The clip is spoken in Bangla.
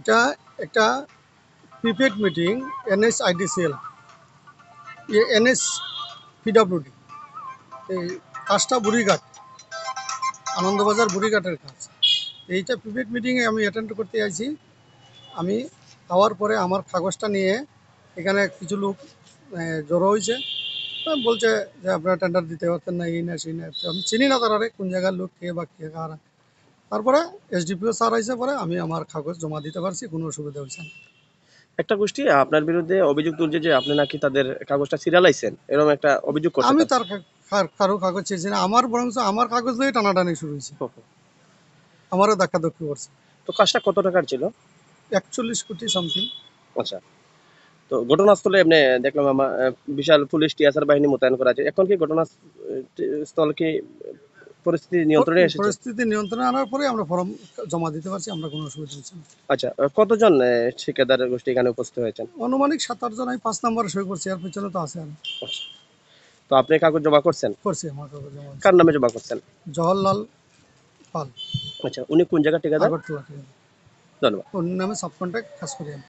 এটা একটা prepaid meeting NSIDCL NS PWD এই কাজটা বুড়িঘাট আনন্দবাজার বুড়িঘাটের কাজ। এইটা প্রিপেড মিটিংয়ে আমি অ্যাটেন্ড করতে আইছি। আমি হওয়ার পরে আমার কাগজটা নিয়ে এখানে কিছু লোক জড়ো হয়েছে, বলছে যে আপনারা টেন্ডার দিতে পারতেন না, এই না সেই না। আমি চিনি না তারা কোন জায়গার লোক, কে বা কে কারা। তারপরে SDPO স্যার আইসে পরে আমি আমার কাগজ জমা দিতে পারছি, কোনো অসুবিধা হয়েছে না। একটা গোষ্ঠী আপনার বিরুদ্ধে অভিযোগ তুলছে যে আপনি নাকি তাদের কাগজটা সিরিয়ালাইছেন, এরকম একটা অভিযোগ করছে আমি তারা। তার কারো কাগজ চেয়েছি না, আমার বরঞ্চ আমার কাগজ দিয়ে টানাটানি শুরু হয়েছে, হো, হো। আমারও ধাক্কাধাক্কি করছে। তো কাজটা কত টাকার ছিল? 41 কোটি সামথিং। আচ্ছা। তো ঘটনাস্থলে এমনি দেখলাম আমার বিশাল পুলিশ টিএসআর বাহিনী মোতায়েন করা আছে। এখন কি ঘটনাস্থল কি পরিস্থিতি নিয়ন্ত্রণে এসেছে? পরিস্থিতি নিয়ন্ত্রণে আনার পরে আমরা ফর্ম জমা দিতে পারছি, আমরা কোনো অসুবিধা হচ্ছে না। আচ্ছা, কতজন ঠিকাদার গোষ্ঠী এখানে উপস্থিত হয়েছেন? আনুমানিক 7-8 জন। আমি 5 নম্বরে সই করছি, আর পিছনে তো আছে আমি আচ্ছা। তো আপনি কাগজ জমা করছেন? করছি, আমার কাগজ জমা কার দিচ্ছি। নামে জমা করছেন? জওহরলাল পাল, আচ্ছা, উনি কোন জায়গার ঠিকাদার? আগরতলা থেকে। ধন্যবাদ। ওর নামে সাব কন্ট্রাক্ট কাজ করি আমি।